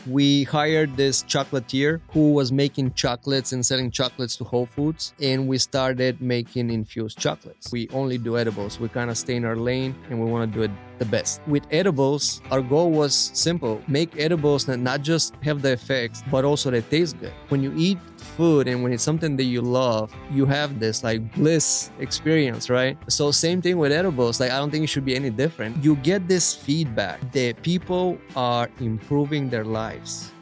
We hired this chocolatier who was making chocolates and selling chocolates to Whole Foods, and we started making infused chocolates. We only do edibles. We kind of stay in our lane, and we want to do it the best. With edibles, our goal was simple: make edibles that not just have the effects, but also they taste good. When you eat food and when it's something that you love, you have this like bliss experience, right? So same thing with edibles. Like, I don't think it should be any different. You get this feedback that people are improving their lives.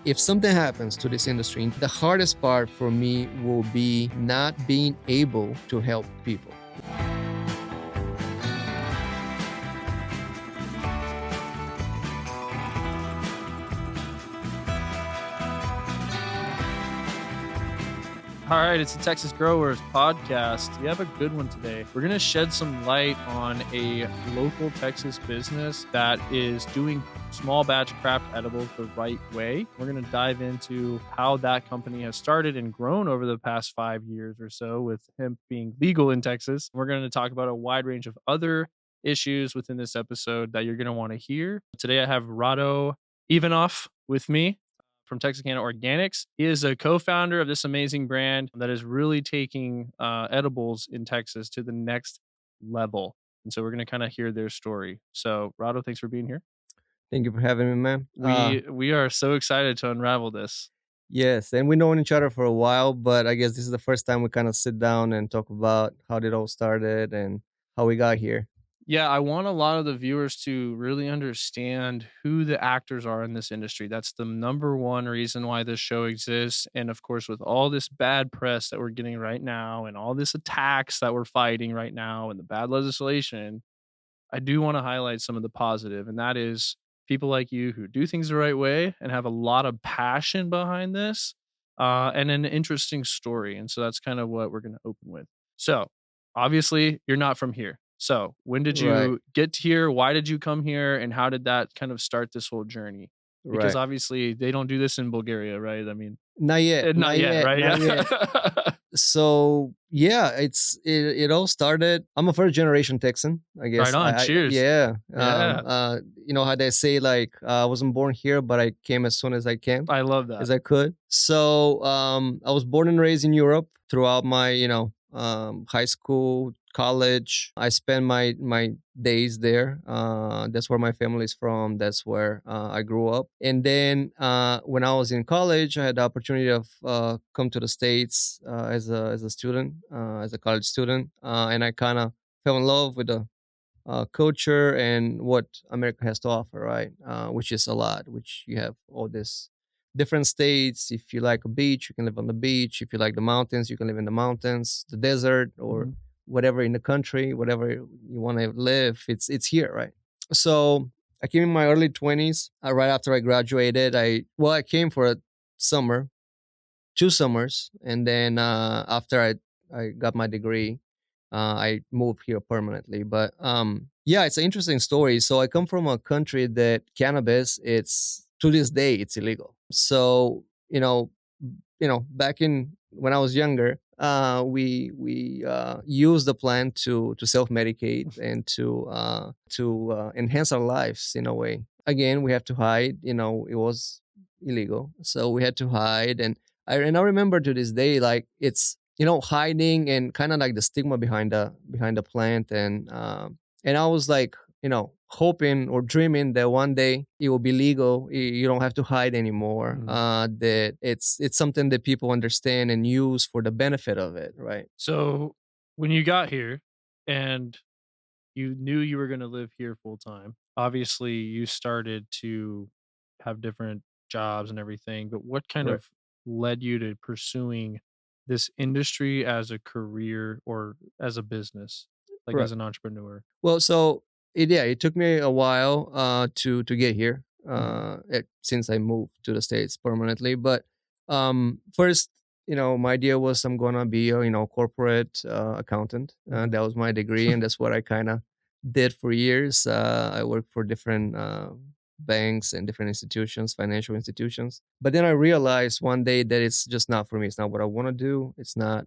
If something happens to this industry, the hardest part for me will be not being able to help people. All right, it's the Texas Growers podcast. We have a good one today. We're going to shed some light on a local Texas business that is doing small batch craft edibles the right way. We're going to dive into how that company has started and grown over the past 5 years or so, with hemp being legal in Texas. We're going to talk about a wide range of other issues within this episode that you're going to want to hear. Today I have Rado Ivanov with me from TexaKana Organics. He is a co-founder of this amazing brand that is really taking edibles in Texas to the next level. And so we're going to kind of hear their story. So Rado, thanks for being here. Thank you for having me, man. We are so excited to unravel this. Yes, and we've known each other for a while, but I guess this is the first time we kind of sit down and talk about how it all started and how we got here. Yeah, I want a lot of the viewers to really understand who the actors are in this industry. That's the number one reason why this show exists. And of course, with all this bad press that we're getting right now and all this attacks that we're fighting right now and the bad legislation, I do want to highlight some of the positive. And that is people like you who do things the right way and have a lot of passion behind this and an interesting story. And so that's kind of what we're going to open with. So obviously, you're not from here. So when did you get here? Why did you come here? And how did that kind of start this whole journey? Because obviously they don't do this in Bulgaria, right? I mean, not yet, right? Not yet. So yeah, it all started. I'm a first generation Texan, I guess. Right on. Cheers. Yeah. You know how they say, like, I wasn't born here, but I came as soon as I came. I love that. As I could. So I was born and raised in Europe. Throughout my high school, college, I spent my days there. That's where my family is from. That's where I grew up. And then when I was in college, I had the opportunity of come to the States as a student, as a college student, and I kind of fell in love with the culture and what America has to offer, right? Which is a lot. Which you have all this different states. If you like a beach, you can live on the beach. If you like the mountains, you can live in the mountains, the desert, or whatever in the country, whatever you want to live. It's here, right? So I came in my early 20s. Right after I graduated, I came for a summer, 2 summers, and then after I got my degree, I moved here permanently. But yeah, it's an interesting story. So I come from a country that cannabis, it's to this day, it's illegal. So back in when I was younger, we used the plant to self medicate and to enhance our lives in a way. Again, we have to hide. It was illegal, so we had to hide. And I remember to this day, like, it's hiding and kind of like the stigma behind the plant. And I was like, hoping or dreaming that one day it will be legal. You don't have to hide anymore. That it's something that people understand and use for the benefit of it, right? So when you got here and you knew you were going to live here full time, obviously you started to have different jobs and everything, but what kind of led you to pursuing this industry as a career or as a business, like as an entrepreneur? Well, so it took me a while to get here since I moved to the States permanently. But first, my idea was I'm gonna be a corporate accountant. That was my degree, and that's what I kind of did for years. I worked for different banks and different institutions, financial institutions. But then I realized one day that it's just not for me. It's not what I want to do. It's not.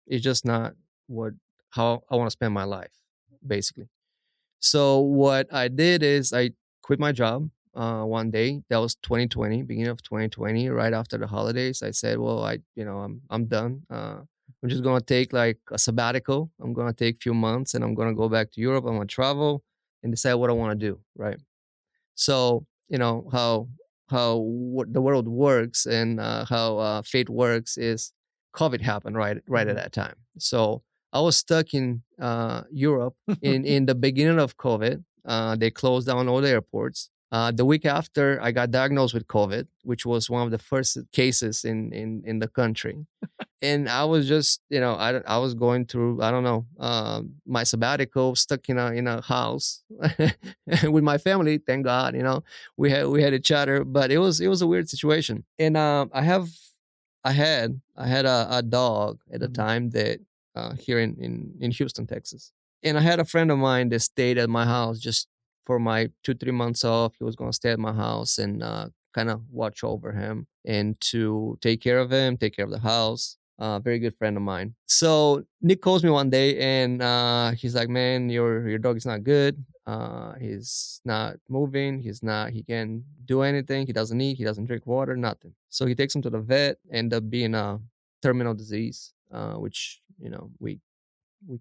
It's just not how I want to spend my life, basically. So what I did is I quit my job one day. That was 2020, beginning of 2020, right after the holidays. I said, well, I'm done. I'm just gonna take like a sabbatical. I'm gonna take a few months and I'm gonna go back to Europe. I'm gonna travel and decide what I want to do, right? So how what the world works and how fate works is COVID happened right at Mhm. that time. So I was stuck in Europe in the beginning of COVID. They closed down all the airports. The week after, I got diagnosed with COVID, which was one of the first cases in the country. And I was just, I was going through, I don't know, my sabbatical, stuck in a house with my family. Thank God, we had each other, but it was a weird situation. And I had a dog at the Mhm. time that here in Houston, Texas, and I had a friend of mine that stayed at my house just for my 2-3 months off. He was gonna stay at my house and kind of watch over him and to take care of him, take care of the house. Very good friend of mine. So Nick calls me one day and he's like, "Man, your dog is not good. He's not moving. He can't do anything. He doesn't eat. He doesn't drink water. Nothing." So he takes him to the vet. End up being a terminal disease, which we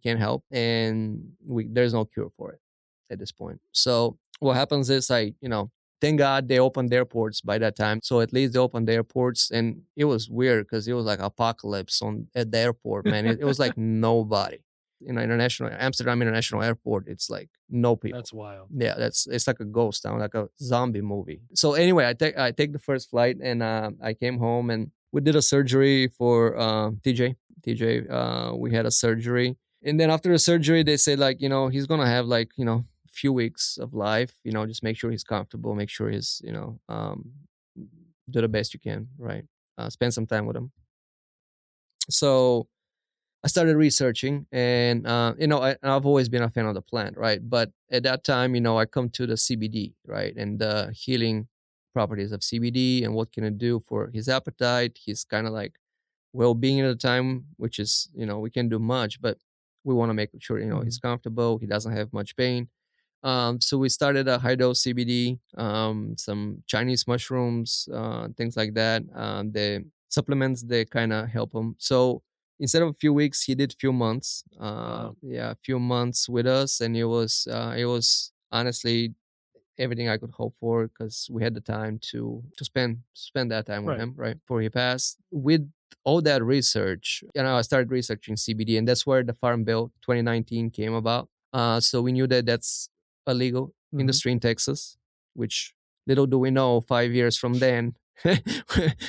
can't help, and there's no cure for it at this point. So what happens is, thank God they opened the airports by that time. So at least they opened the airports, and it was weird because it was like apocalypse at the airport, man. It was like nobody. International Amsterdam International Airport, it's like no people. That's wild. Yeah, it's like a ghost town, like a zombie movie. So anyway, I take the first flight, and I came home, and we did a surgery for TJ. We had a surgery, and then after the surgery, they said, like, he's gonna have, like, few weeks of life. Just make sure he's comfortable, make sure he's, do the best you can, right? Spend some time with him. So I started researching, and I've always been a fan of the plant, right? But at that time, I come to the CBD, right, and the healing properties of CBD and what can it do for his appetite, his kind of like well-being at a time, which is, we can do much, but we want to make sure, he's Mhm. comfortable, he doesn't have much pain. So we started a high dose CBD, some Chinese mushrooms, things like that. The supplements, they kind of help him. So instead of a few weeks, he did few months. Wow. Yeah, a few months with us, and it was honestly everything I could hope for because we had the time to spend that time with Right. him right before he passed. With all that research, I started researching CBD, and that's where the Farm Bill 2019 came about. So we knew that that's a legal Mhm. industry in Texas, which little do we know, 5 years from then,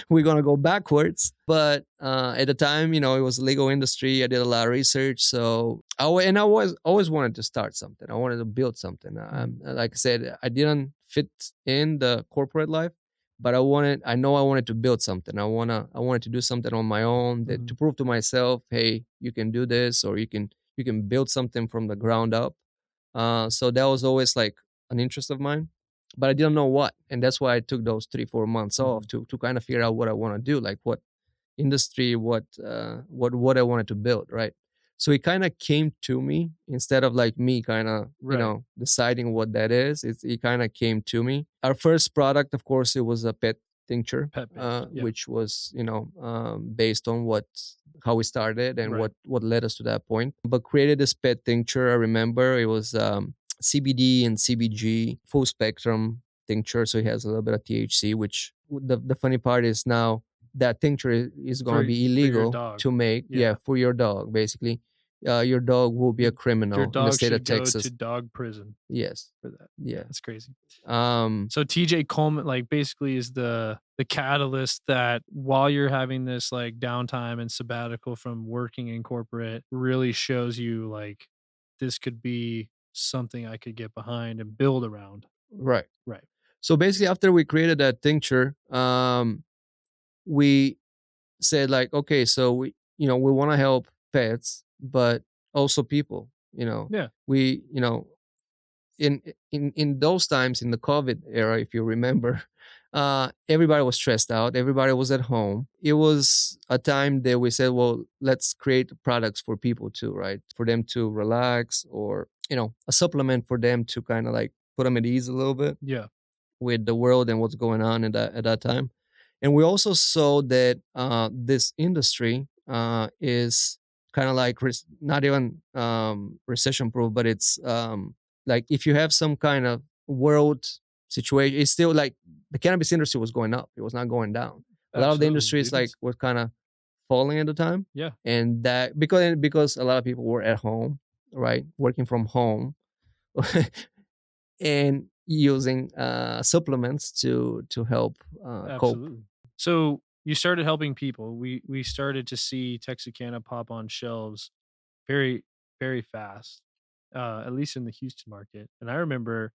we're gonna go backwards. But at the time, it was a legal industry. I did a lot of research, so I was always wanted to start something. I wanted to build something. Mhm. Like I said, I didn't fit in the corporate life, but I know I wanted to build something. I wanted to do something on my own that Mhm. to prove to myself, hey, you can do this, or you can build something from the ground up. So that was always like an interest of mine, but I didn't know what, and that's why I took those 3-4 months off Mhm. to kind of figure out what I want to do, like what industry, what I wanted to build, right? So it kind of came to me instead of like me kind of Right. deciding what that is. It kind of came to me. Our first product, of course, it was a pet tincture, Pet based. Yeah. which was based on what how we started and Right. what led us to that point. But created this pet tincture. I remember it was CBD and CBG full spectrum tincture, so it has a little bit of THC. Which the funny part is now that tincture is going to For be for your illegal dog. to make. Yeah, Yeah. for your dog, basically. Your dog will be Your a your criminal in the dog state of should go to Texas. dog prison Yes. for that. Yeah. That's crazy. Um, So TJ Coleman, like, basically is the catalyst that while you're having this like downtime and sabbatical from working in corporate really shows you like this could be something I could get behind and build around. right. Right. So basically, after we created that tincture, we said like, okay, so we want to help pets, but also people. Yeah. We in those times in the COVID era, if you remember, everybody was stressed out. Everybody was at home. It was a time that we said, well, let's create products for people too, right? For them to relax, or a supplement for them to kind of like put them at ease a little bit. Yeah. with the world and what's going on at that time. And we also saw that this industry is kind of like not even recession proof, but it's like if you have some kind of world situation, it's still like the cannabis industry was going up; it was not going down. A lot of the Absolutely, industries dude. like were kind of falling at the time, Yeah, and that because a lot of people were at home, right, working from home, and using supplements to help cope. absolutely. So you started helping people. We started to see Texarkana pop on shelves very, very fast, at least in the Houston market. And I remember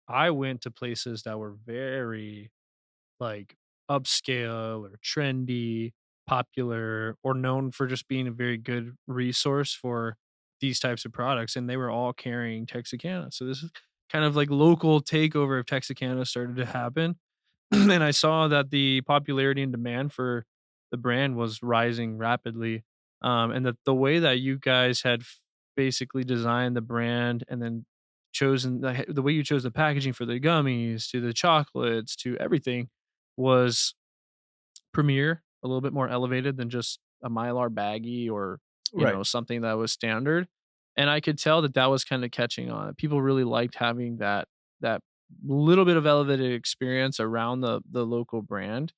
I went to places that were very like upscale or trendy, popular, or known for just being a very good resource for these types of products. And they were all carrying Texarkana. So this is kind of like local takeover of Texarkana started to happen. And I saw that the popularity and demand for the brand was rising rapidly. And that the way that you guys had basically designed the brand and then chosen the way you chose the packaging for the gummies to the chocolates to everything was premier, a little bit more elevated than just a Mylar baggie or, Right. something that was standard. And I could tell that that was kind of catching on. People really liked having that little bit of elevated experience around the local brand.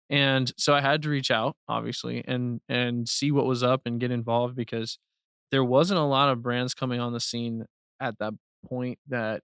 And so I had to reach out, obviously, and see what was up and get involved because there wasn't a lot of brands coming on the scene at that point that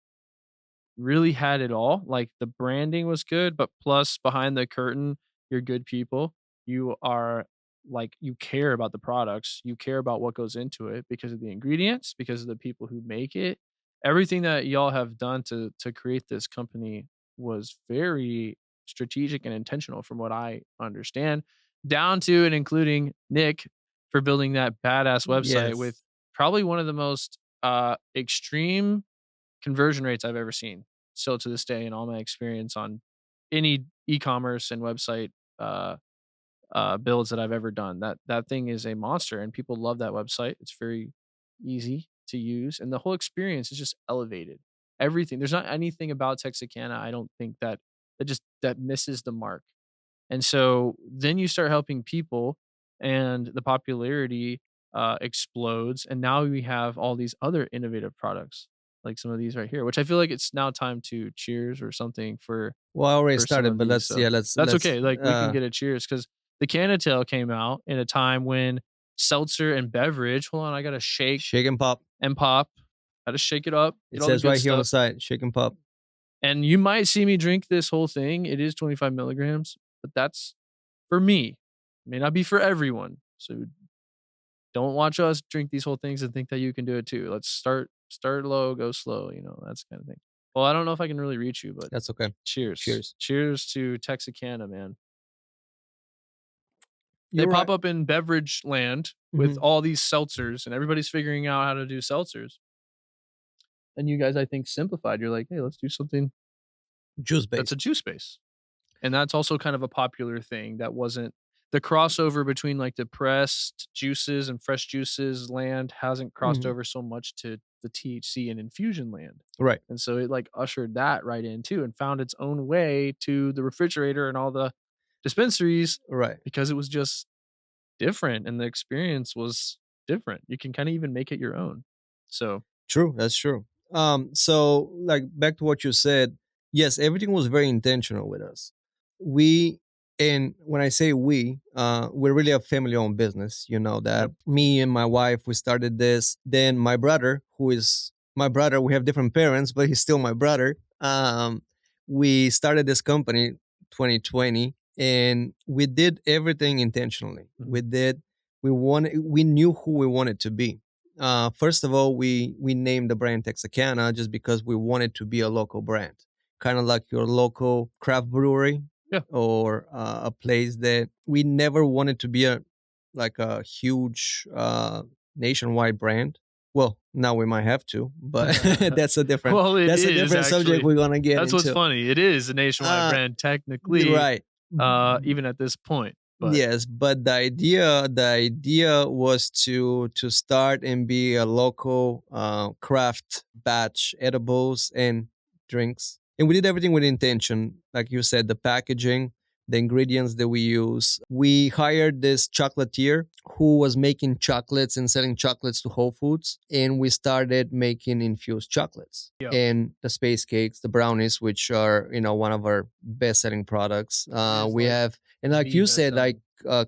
really had it all. Like the branding was good, but plus behind the curtain, you're good people. You are like you care about the products, you care about what goes into it because of the ingredients, because of the people who make it. Everything that y'all have done to create this company was very strategic and intentional from what I understand, down to and including Nick for building that badass website Yes. with probably one of the most extreme conversion rates I've ever seen still to this day in all my experience on any e-commerce and website builds that I've ever done. That thing is a monster, and people love that website. It's very easy to use, and the whole experience is just elevated. Everything there's not anything about Texarkana I don't think that misses the mark. And so then you start helping people and the popularity explodes. And now we have all these other innovative products, like some of these right here, which I feel like it's now time to cheers or something Well, I already for some started, of but these. let's yeah, So that's let's okay. Like we can get a cheers because the Canatail came out in a time when seltzer and beverage. Hold on, I got to shake shake and pop. and pop. Got to shake it up, It get all the says good right here on the stuff. side, shake and pop. And you might see me drink this whole thing. It is 25 milligrams, but that's for me. It may not be for everyone. So don't watch us drink these whole things and think that you can do it too. Let's start low, go slow, that's kind of thing. Well, I don't know if I can really reach you, but That's okay. cheers. Cheers. Cheers to Texarkana, man. They You're pop right. up in beverage land with Mhm. all these seltzers and everybody's figuring out how to do seltzers. And you guys, I think, simplified. You're like, hey, let's do something Juice that's a based. juice base. And that's also kind of a popular thing that wasn't the crossover between like the pressed juices and fresh juices land hasn't crossed Mhm. over so much to the THC and infusion land. Right. And so it like ushered that right in too and found its own way to the refrigerator and all the dispensaries Right. because it was just different and the experience was different. You can kind of even make it your own. So, True. That's true. So like back to what you said, yes, everything was very intentional with us. We and when I say we're really a family owned business. You know that yep. me and my wife we started this. Then my brother, who is my brother, we have different parents, but he's still my brother. We started this company 2020 and we did everything intentionally. Mhm. We knew who we wanted to be. First of all, we named the brand Texacana just because we wanted to be a local brand, kind of like your local craft brewery Yeah. or a place that we never wanted to be a huge nationwide brand. Well, now we might have to, but Well, it that's a is different subject actually. we're gonna get That's what's into. funny. It is a nationwide Uh, brand technically, right. even at this point. But Yes, but the idea was to start and be a local craft batch edibles and drinks And we did everything with intention. Like you said, the packaging, the ingredients that we use. We hired this chocolatier who was making chocolates and selling chocolates to Whole Foods. And we started making infused chocolates Yep. and the space cakes, the brownies, which are, one of our best selling products. We like have, and like the you best said, like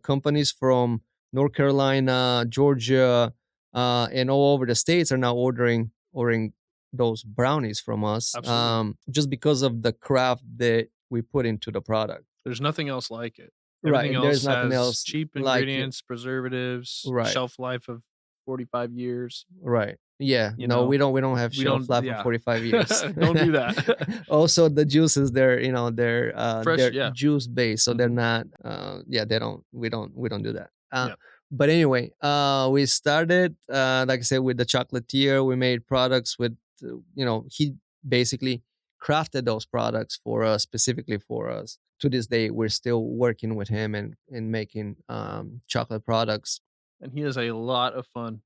companies from North Carolina, Georgia, and all over the states are now ordering those brownies from us, Absolutely. just because of the craft that we put into the product. There's nothing else like it. Right, Everything and there's else nothing has else cheap like it. ingredients, preservatives, Right, shelf life of 45 years. right. Yeah, You no, know, we don't have we shelf don't. life of Yeah, 45 years. don't do that. Also, the juices, they're Fresh. they're Yeah. juice based, so they're Mhm. not. Yeah, they don't. We don't do that. Yeah. But anyway, we started, like I said, with the chocolatier. We made products with, he basically crafted those products for us, specifically for us. To this day, we're still working with him and making chocolate products. And he is a lot of fun.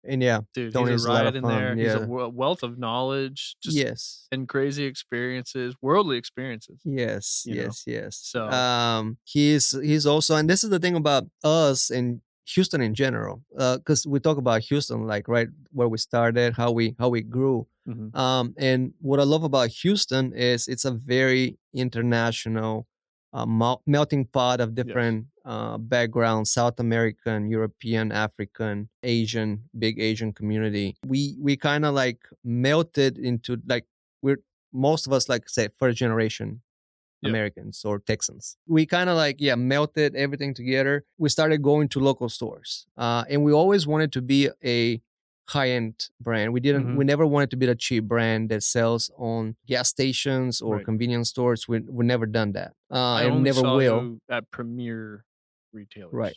And yeah, Dude, he's Tony a is a lot riot of in there. fun. He's a Yeah. wealth of knowledge, just Yes. and crazy experiences, worldly experiences. Yes, You know, yes, yes. so He's also, and this is the thing about us and Houston in general, because we talk about Houston, like right where we started, how we grew. mhm. And what I love about Houston is it's a very international, melting pot of Yes. different backgrounds: South American, European, African, Asian, big Asian community. We kind of like melted into, like, we're, most of us, like say, first generation Yeah. Americans or Texans. We kind of like, yeah, melted everything together. We started going to local stores, and we always wanted to be a high end brand. Mhm. We never wanted to be the cheap brand that sells on gas stations or Right. convenience stores. We never done that, I and only never saw will. you at premier Right.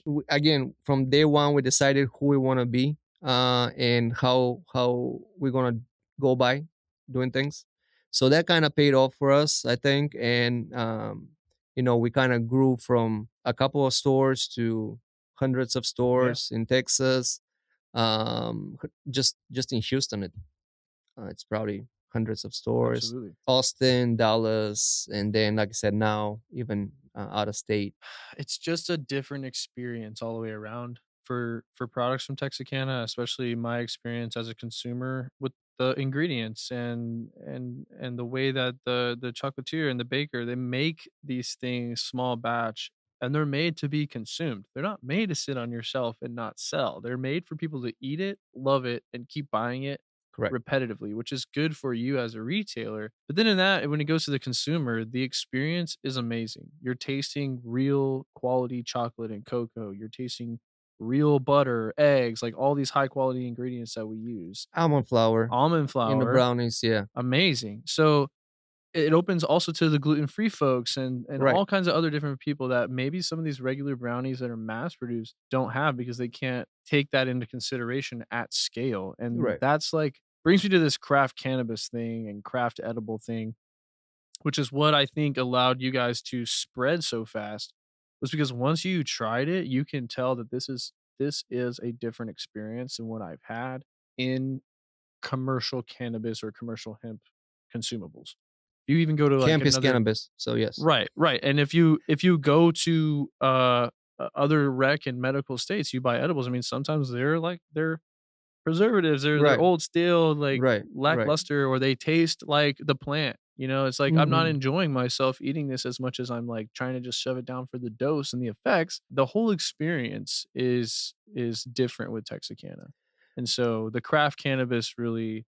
retailers. Again, from day one, we decided who we want to be, and how we're gonna go by doing things. So that kind of paid off for us, I think. And we kind of grew from a couple of stores to hundreds of Yeah, stores in Texas. Just in Houston, it's probably hundreds of stores. absolutely. Austin, Dallas, and then, like I said, now even out of state. It's just a different experience all the way around for products from Texarkana, especially my experience as a consumer with the ingredients and the way that the chocolatier and the baker, they make these things small batch, and they're made to be consumed. They're not made to sit on your shelf and not sell. They're made for people to eat it, love it, and keep buying it Correct. repetitively, which is good for you as a retailer. But then in that, when it goes to the consumer, the experience is amazing. You're tasting real quality chocolate and cocoa. You're tasting real butter, eggs, like all these high quality ingredients that we use. Almond flour Almond in the flour, brownies, yeah. amazing. So it opens also to the gluten-free folks and Right, all kinds of other different people that maybe some of these regular brownies that are mass produced don't have because they can't take that into consideration at scale. And right. that's like brings me to this craft cannabis thing and craft edible thing, which is what I think allowed you guys to spread so fast, was because once you tried it, you can tell that this is a different experience than what I've had in commercial cannabis or commercial hemp consumables. You even go to like Camp is another. cannabis, so yes. Right, right, and if you go to, other rec and medical states, you buy edibles, I mean, sometimes they're preservatives, they're Right, old stale, like, right, right. lackluster, or they taste like the plant, it's like, I'm not Mhm. enjoying myself eating this as much as I'm, like, trying to just shove it down for the dose and the effects. The whole experience is different with Texarkana, and so the craft cannabis really,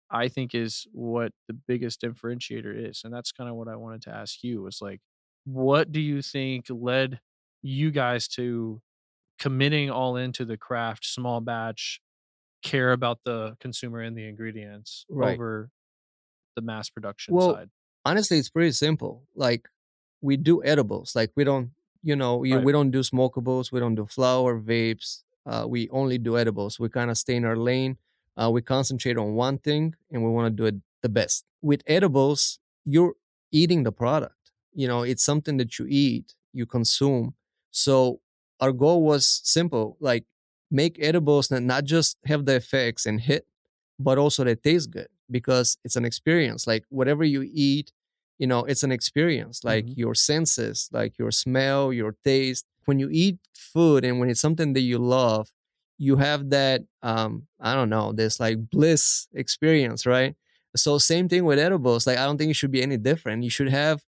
I think, is what the biggest differentiator is. And that's kind of what I wanted to ask you was like, what do you think led you guys to committing all into the craft, small batch, care about the consumer and the ingredients Right. over the mass production Well, side? honestly, it's pretty simple. Like, we do edibles. Like, we don't, Right. we don't do smokables. We don't do flower vapes. We only do edibles. We kind of stay in our lane. We concentrate on one thing, and we want to do it the best. With edibles, you're eating the product. It's something that you eat, you consume. So our goal was simple: like, make edibles that not just have the effects and hit, but also they taste good, because it's an experience. Like, whatever you eat, it's an experience, like Mhm. your senses, like your smell, your taste. When you eat food and when it's something that you love, you have that, I don't know, this like bliss experience, right? So same thing with edibles. Like I don't think it should be any different. You should have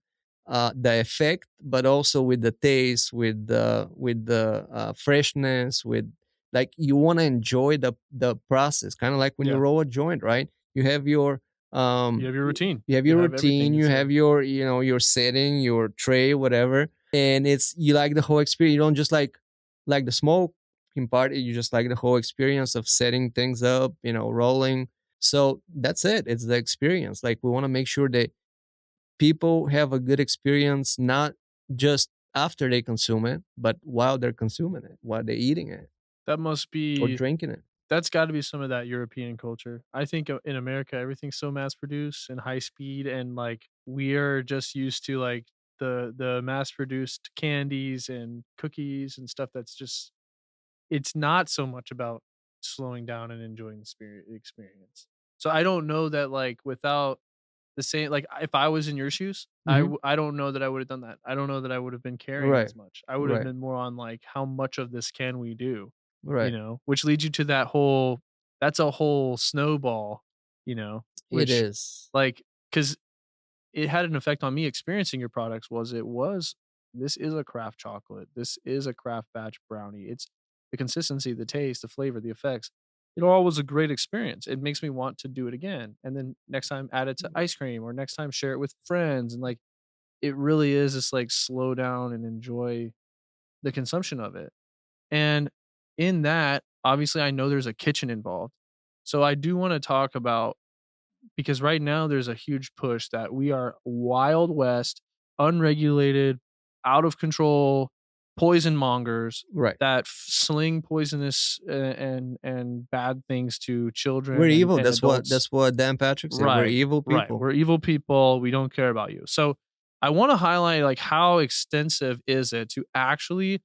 the effect, but also with the taste, with the freshness, with like you want to enjoy the process, kind of like when you Yeah. roll a joint, right? You have your You have your routine. you have You your have everything routine, you have inside. your your setting, your tray, whatever, and it's you like the whole experience. You don't just like the smoking part. You just like the whole experience of setting things up, rolling. So that's it. It's the experience. Like we want to make sure that people have a good experience, not just after they consume it, but while they're consuming it, while they're eating it That must or be drinking it. That's gotta be some of that European culture. I think, in America, everything's so mass produced and high speed, and, like, we're just used to, like, the mass produced candies and cookies and stuff that's just it's not so much about slowing down and enjoying the experience. So I don't know that, like, without the same like, if I was in your shoes, Hmm. I don't know that I would've done that. I don't know that I would've been caring Right, as much. I would've right, been more on, like, how much of this can we do? right. Which leads you to that's a whole snowball, you know, It which, is. like, because it had an effect on me experiencing your products this is a craft chocolate. This is a craft batch brownie. It's the consistency, the taste, the flavor, the effects. It all was a great experience. It makes me want to do it again. And then next time add it to ice cream or next time share it with friends. And like it really is just like slow down and enjoy the consumption of it. And in that, obviously I know there's a kitchen involved. So I do want to talk about because right now there's a huge push that we are wild west, unregulated, out of control poison mongers Right. that sling poisonous and bad things to We're children evil. and That's what adults. that's what Dan Patrick said. We're Right, evil right. people. We're evil people. We don't care about you. So I want to highlight like how extensive is it to actually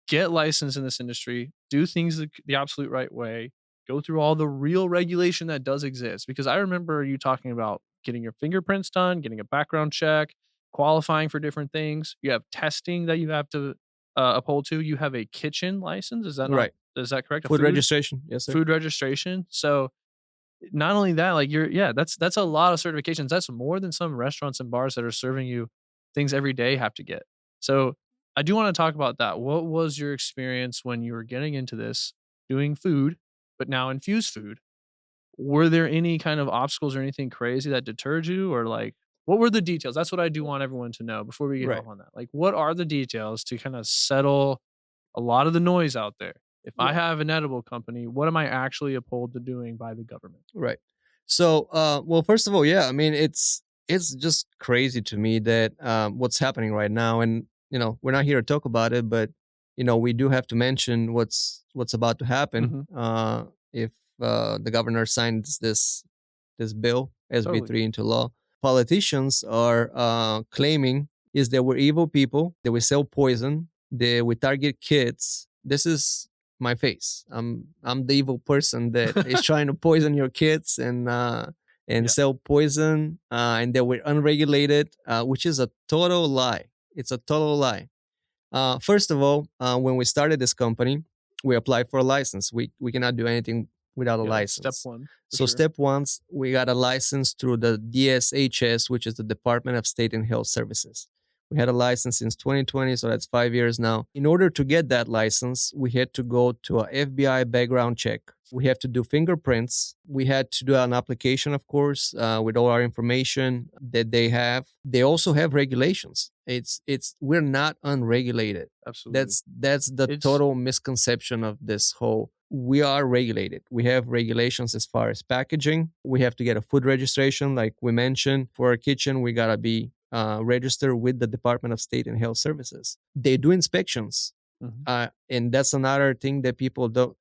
get licensed in this industry, do things the absolute right way, go through all the real regulation that does exist. Because I remember you talking about getting your fingerprints done, getting a background check, qualifying for different things. You have testing that you have to uphold to. You have a kitchen license. Is that not? Right. Is that correct? A Food registration. Yes, sir. food registration. So not only that, like that's a lot of certifications. That's more than some restaurants and bars that are serving you things every day have to get. So I do want to talk about that. What was your experience when you were getting into this, doing food, but now infused food? Were there any kind of obstacles or anything crazy that deterred you, or like what were the details? That's what I do want everyone to know before we get Right. off on that. Like, what are the details to kind of settle a lot of the noise out there? If I Right. have an edible company, what am I actually uphold to doing by the government? Right. So, well, first of all, yeah, I mean, it's just crazy to me that what's happening right now, and we're not here to talk about it, but we do have to mention what's about to happen Mhm. if the governor signs this bill Totally. SB3 into law. Politicians are claiming is that we're evil people, that we sell poison, that we target kids. This is my face. I'm the evil person that is trying to poison your kids and Yeah. sell poison, and that we're unregulated, which is a total lie. It's a total lie. First of all, when we started this company, we applied for a license. We cannot do anything without a Yeah, that's step license. 1 for So sure. step one, we got a license through the DSHS, which is the Department of State and Health Services. We had a license since 2020, so that's 5 years now. In order to get that license, we had to go to a FBI background check. We have to do fingerprints. We had to do an application, of course, with all our information that they have. They also have regulations. It's we're not unregulated. Absolutely. That's the It's total misconception of this whole. We are regulated. We have regulations as far as packaging. We have to get a food registration, like we mentioned. For our kitchen, we gotta be registered with the Department of State and Health Services. They do inspections, Mhm. and that's another thing that people don't.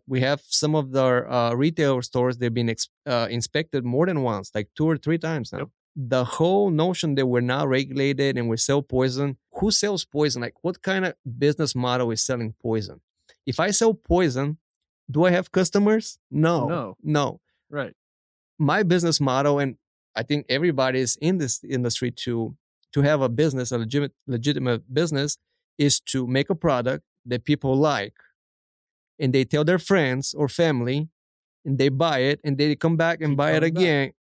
We have some of the retail stores. They've been inspected more than once, like 2 or 3 times Yep. now. The whole notion that we're not regulated and we sell poison. Who sells poison? Like, what kind of business model is selling poison? If I sell poison, do I have customers? No, No. no. Right. My business model, and I think everybody is in this industry to have a business, a legitimate business, is to make a product that people like, and they tell their friends or family, and they buy it, and they come back and Keep buy it coming back. again,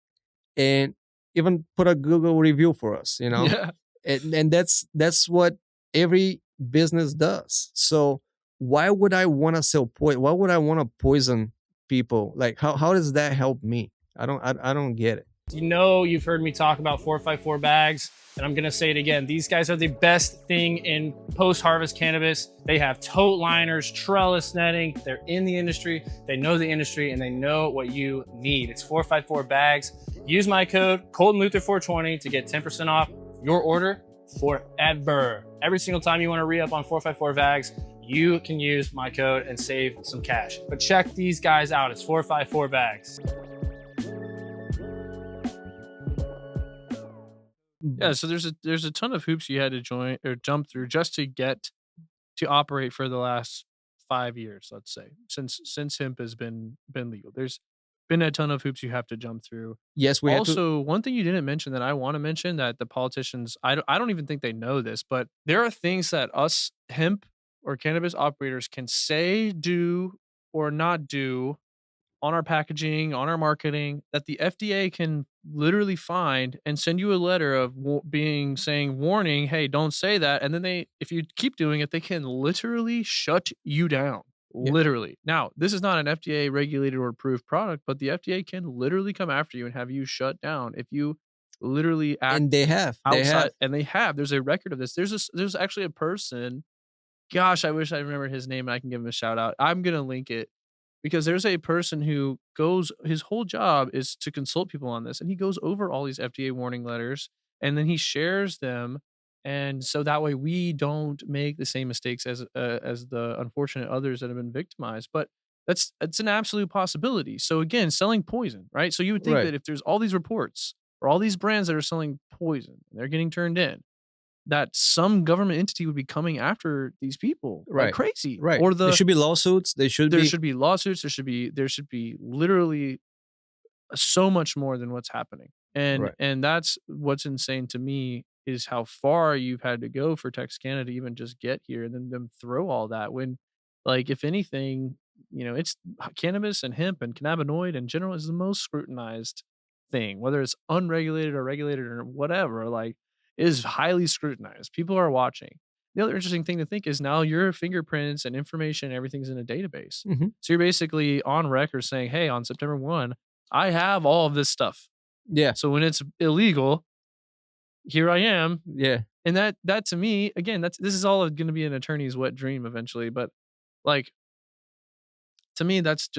and even put a Google review for us, Yeah. and that's what every business does. So why would I want to sell poison? Why would I want to poison people? Like how does that help me? I don't get it. You know, you've heard me talk about 454 bags, and I'm gonna say it again. These guys are the best thing in post-harvest cannabis. They have tote liners, trellis netting. They're in the industry. They know the industry, and they know what you need. It's 454 bags. Use my code Colton Luther 420 to get 10% off your order forever. Every single time you want to re-up on 454 bags, you can use my code and save some cash. But check these guys out. It's 454 bags. Yeah, so there's a ton of hoops you had to join or jump through just to get to operate for the last 5 years, let's say, since hemp has been legal. There's been a ton of hoops you have to jump through. Yes, we had to. Also, one thing you didn't mention that I want to mention that the politicians, I don't even think they know this, but there are things that us hemp or cannabis operators can say, do, or not do on our packaging, on our marketing, that the FDA can literally find and send you a letter of saying warning, hey, don't say that. And then if you keep doing it, they can literally shut you down. Yeah. Literally. Now, this is not an FDA regulated or approved product, but the FDA can literally come after you and have you shut down if you literally act And they have. outside. And they have. There's a record of this. There's actually a person. Gosh, I wish I remember his name and I can give him a shout out. I'm gonna link it because there's a person who his whole job is to consult people on this, and he goes over all these FDA warning letters and then he shares them. And so that way we don't make the same mistakes as the unfortunate others that have been victimized. But it's an absolute possibility. So again, selling poison, right? So you would think Right. that if there's all these reports or all these brands that are selling poison and they're getting turned in, that some government entity would be coming after these people like Right. crazy. Right. Or there should be lawsuits. There should be lawsuits. There should be literally so much more than what's happening. And Right. and that's what's insane to me is how far you've had to go for TexaKana to even just get here, and then them throw all that when, like, if anything, it's cannabis and hemp and cannabinoid in general is the most scrutinized thing, whether it's unregulated or regulated or whatever, like, is highly scrutinized. People are watching. The other interesting thing to think is now your fingerprints and information, everything's in a database. Mhm. So you're basically on record saying, hey, on September 1, I have all of this stuff. Yeah. So when it's illegal, here I am. Yeah. And that to me, again, this is all going to be an attorney's wet dream eventually. But like, to me, that's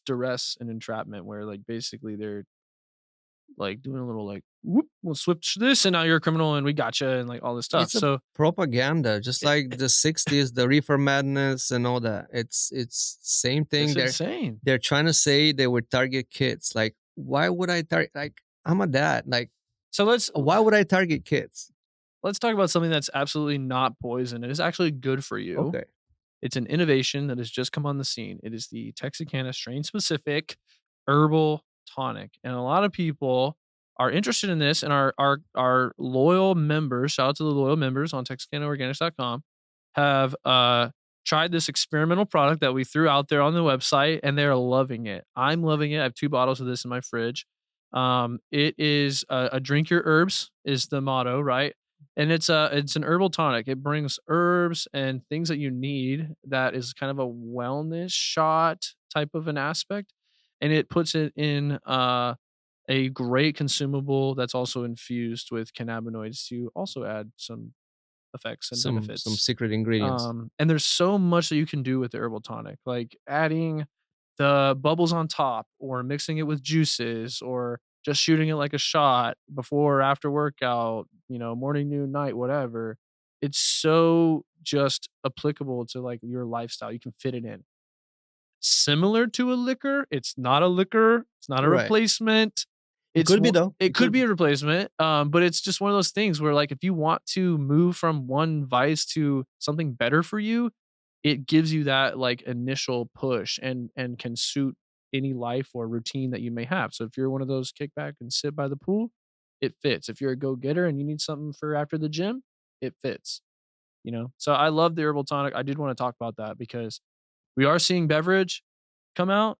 duress and entrapment where like basically they're like doing a little like, whoop, we'll switch this and now you're a criminal and we gotcha and like all this stuff. It's a So propaganda, just like the 60s, the reefer madness and all that. It's same thing. it's insane. They're trying to say they would target kids. Like, why would I target? Like, I'm a dad. Like, So why would I target kids? let's talk about something that's absolutely not poison. It is actually good for you. Okay. It's an innovation that has just come on the scene. It is the TexaKana strain specific herbal tonic. And a lot of people are interested in this, and our loyal members, shout out to the loyal members on TexaKanaOrganics.com, have tried this experimental product that we threw out there on the website, and they're loving it. I'm loving it. I have 2 bottles of this in my fridge. It is a drink your herbs is the motto, right? And it's an herbal tonic. It brings herbs and things that you need. That is kind of a wellness shot type of an aspect, and it puts it in a great consumable that's also infused with cannabinoids to also add some effects and benefits. Some secret ingredients. And there's so much that you can do with the herbal tonic, like adding the bubbles on top or mixing it with juices or just shooting it like a shot before or after workout, morning, noon, night, whatever. It's so just applicable to like your lifestyle. You can fit it in. Similar to a liquor. It's not a liquor. It's not a Right. replacement. It could be, though. It could be a replacement. But it's just one of those things where like if you want to move from one vice to something better for you, it gives you that like initial push and can suit any life or routine that you may have. So if you're one of those kick back and sit by the pool, it fits. If you're a go-getter and you need something for after the gym, it fits. So I love the herbal tonic. I did want to talk about that because we are seeing beverage come out,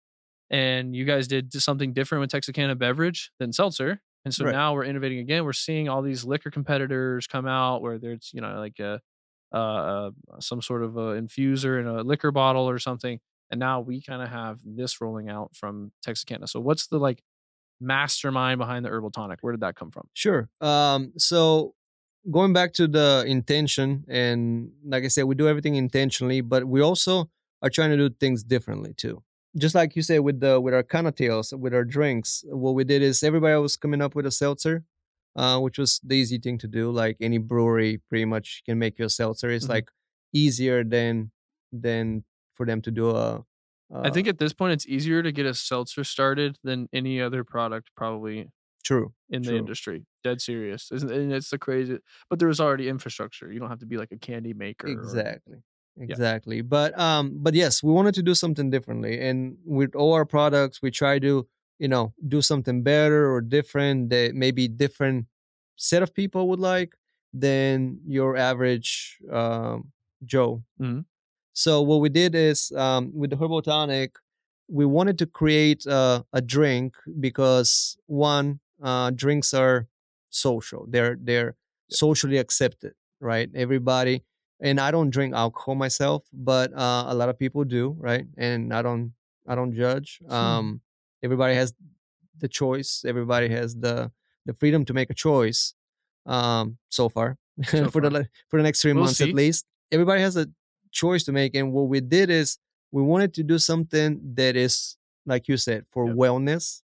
and you guys did something different with Texacana beverage than seltzer. And so Right. now we're innovating again. We're seeing all these liquor competitors come out, where there's like some sort of a infuser in a liquor bottle or something. And now we kind of have this rolling out from Texacana. So what's the like mastermind behind the herbal tonic? Where did that come from? Sure. So going back to the intention, and like I said, we do everything intentionally, but we also are trying to do things differently too. Just like you said with our cocktails, with our drinks, what we did is everybody was coming up with a seltzer, which was the easy thing to do. Like any brewery pretty much can make you a seltzer. It's Mhm. like easier than for them to do a I uh, think at this point it's easier to get a seltzer started than any other product probably true, in the true. industry. Dead serious. And it's the crazy, but there was already infrastructure. You don't have to be like a candy maker or Exactly. yeah. Exactly. But yes, we wanted to do something differently. And with all our products, we try to, do something better or different that maybe different set of people would like than your average Joe. Mhm. So what we did is with the herbal tonic, we wanted to create a drink because one, drinks are social. They're Yeah. socially accepted, right? Everybody, and I don't drink alcohol myself, but a lot of people do, right? And I don't judge. Everybody has the choice. Everybody has the freedom to make a choice. So far, So far. for the next three We'll months at see. least, everybody has a choice to make. And what we did is we wanted to do something that is, like you said, for Yep. wellness,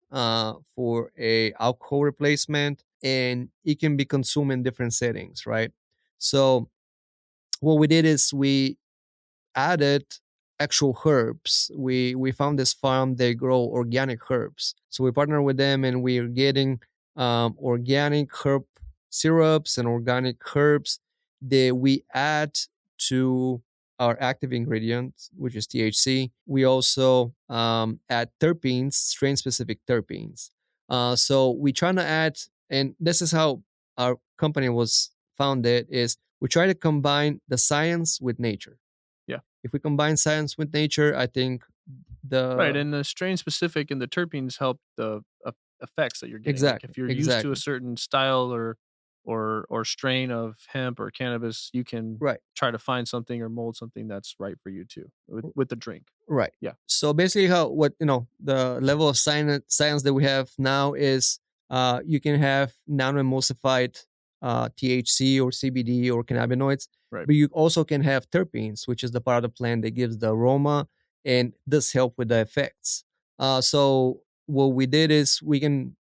for a alcohol replacement, and it can be consumed in different settings, right? So what we did is we added actual herbs. We found this farm, they grow organic herbs. So we partner with them and we're getting organic herb syrups and organic herbs that we add to our active ingredients, which is THC. We also add terpenes, strain specific terpenes. So we trying to add, and this is how our company was founded, is we try to combine the science with nature. Yeah. If we combine science with nature, I think Right, the and the strain specific and the terpenes help the effects that you're getting. Like exactly, if you're used to a exactly, certain style or strain of hemp or cannabis, you can right, try to find something or mold something that's right for you too with the drink. right. Yeah. So basically, how what the level of science that we have now is you can have nano-emulsified THC or CBD or cannabinoids, Right. but you also can have terpenes, which is the part of the plant that gives the aroma and does help with the effects. So what we did is we can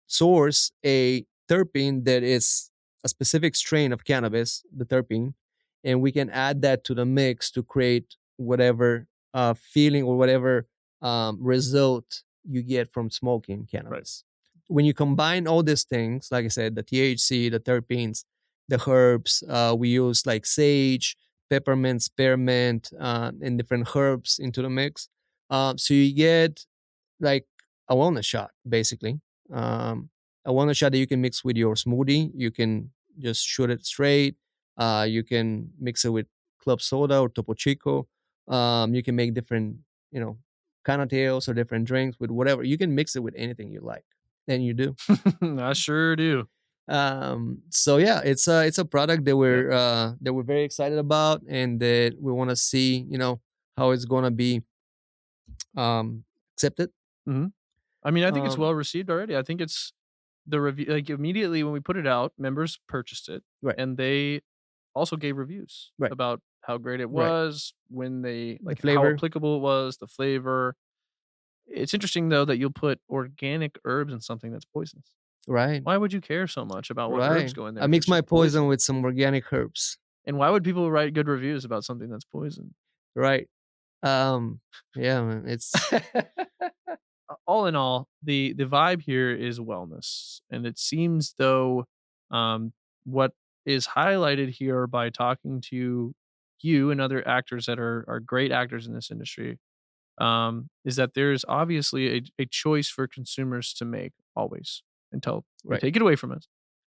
source a terpene that is a specific strain of cannabis, the terpene, and we can add that to the mix to create whatever feeling or whatever result you get from smoking Right. cannabis. When you combine all these things, like I said, the THC, the terpenes, the herbs, we use like sage, peppermint, spearmint, and different herbs into the mix. So you get like a wellness shot, basically. Um, a wellness shot that you can mix with your smoothie. You can just shoot it straight. You can mix it with club soda or Topo Chico. You can make different, cocktails or different drinks with whatever. You can mix it with anything you like, and you do. I sure do. So yeah, it's a product Yeah. that we're very excited about, and that we want to see, how it's gonna be accepted. Mhm. I mean, I think it's Um, well received already. I think it's the review like immediately when we put it out, members purchased it right, and they also gave reviews right, about how great it right. was, when they The like how flavor, applicable it was, the flavor. It's interesting though that you'll put organic herbs in something that's poisonous. right, Why would you care so much about what herbs right. go in there I if mix it's my just poison poison? with some organic herbs, And why would people write good reviews about something that's poison? right? Yeah, man, it's All in all, the vibe here is wellness, and it seems though, what is highlighted here by talking to you and other actors that are great actors in this industry is that there's obviously a choice for consumers to make always until they Right. take it away from us.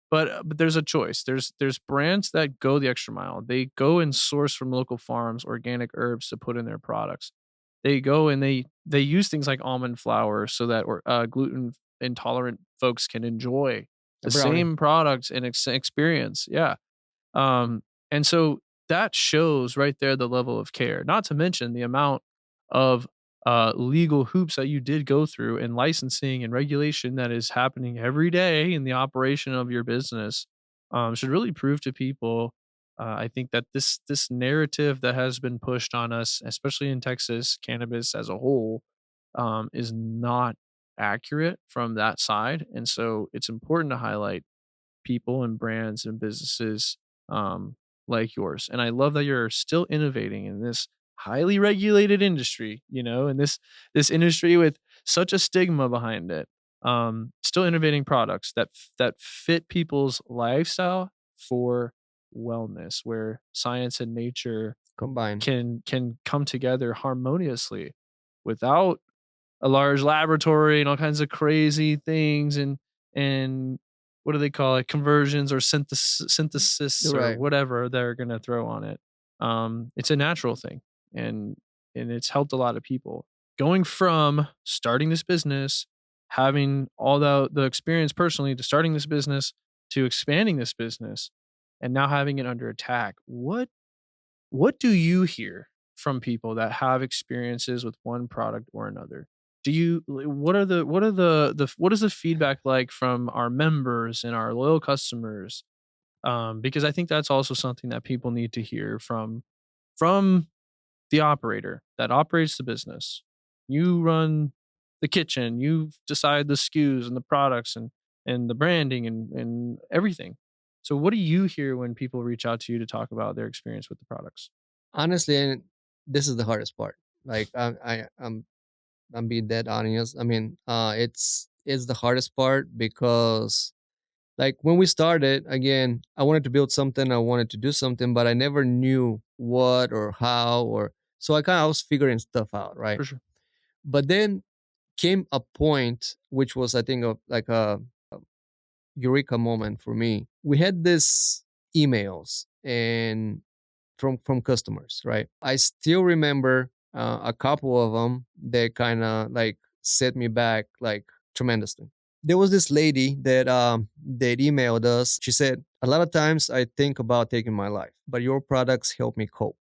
But there's a choice. There's brands that go the extra mile. They go and source from local farms organic herbs to put in their products. They go and they use things like almond flour so that or gluten intolerant folks can enjoy A the brownie. same products and experience. Yeah. And so that shows right there the level of care, not to mention the amount of legal hoops that you did go through and licensing and regulation that is happening every day in the operation of your business should really prove to people. I think that this narrative that has been pushed on us, especially in Texas, cannabis as a whole, is not accurate from that side, and so it's important to highlight people and brands and businesses um, like yours. And I love that you're still innovating in this highly regulated industry, and this industry with such a stigma behind it. Still innovating products that fit people's lifestyle for wellness, where science and nature Combined. can come together harmoniously without a large laboratory and all kinds of crazy things and what do they call it? Conversions or synthesis You're or right. whatever they're gonna throw on it. It's a natural thing and and it's helped a lot of people. Going from starting this business, having all the experience personally to starting this business to expanding this business and now having it under attack. What do you hear from people that have experiences with one product or another? Do you what is the feedback like from our members and our loyal customers? Because I think that's also something that people need to hear from the operator that operates the business. You run the kitchen, you decide the SKUs and the products and the branding and everything. So what do you hear when people reach out to you to talk about their experience with the products? Honestly, and this is the hardest part. Like I'm being dead honest. I mean, it's the hardest part because like when we started, again, I wanted to build something, I wanted to do something, but I never knew what or how or so I was figuring stuff out, right? For sure. But then came a point which was I think of like a eureka moment for me. We had this emails and from customers, right? I still remember a couple of them that kind of like set me back like tremendously. There was this lady that emailed us. She said, "A lot of times I think about taking my life, but your products help me cope."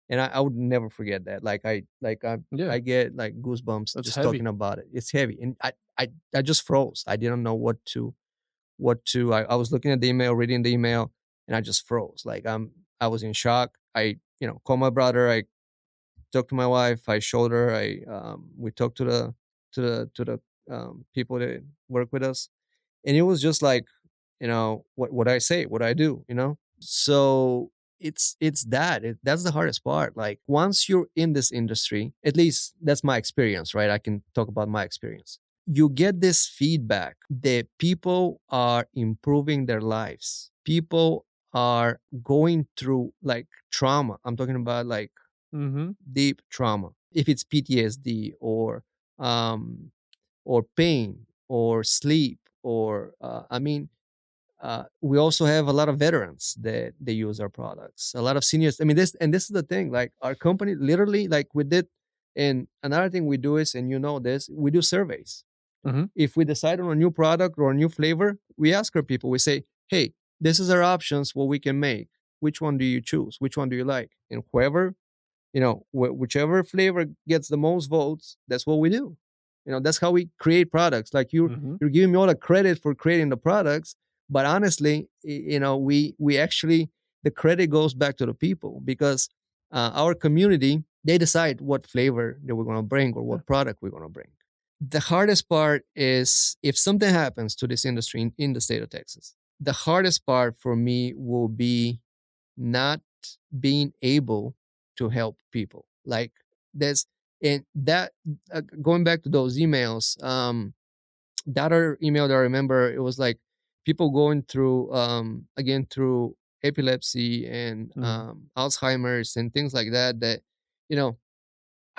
And I would never forget that. Yeah, I get like goosebumps that's just heavy. talking about it. It's heavy, and I just froze. I didn't know what to. I was looking at the email, reading the email, and I just froze. I was in shock. I called my brother. I talked to my wife. I showed her. I we talked to the people that work with us, and it was just like what I say, what I do. So that's the hardest part. Like once you're in this industry, at least that's my experience, right? I can talk about my experience. You get this feedback that people are improving their lives. People are going through like trauma. I'm talking about like Mhm. deep trauma. If it's PTSD um or pain or sleep or I mean we also have a lot of veterans that they use our products. A lot of seniors. I mean, this is the thing. Like our company, literally, like we did. And another thing we do is, and you know this, we do surveys. Mhm. If we decide on a new product or a new flavor, we ask our people. We say, "Hey, this is our options. What we can make. Which one do you choose? Which one do you like?" And whoever whichever flavor gets the most votes, that's what we do. That's how we create products. Like Mhm. you're giving me all the credit for creating the products, but honestly, we actually, the credit goes back to the people because our community, they decide what flavor that we're going to bring or Yeah. what product we're going to bring. The hardest part is if something happens to this industry in the state of Texas. The hardest part for me will be not being able to help people. Like there's and that going back to those emails, that other email that I remember, it was like people going through again through epilepsy and Mhm. Alzheimer's and things like that. That you know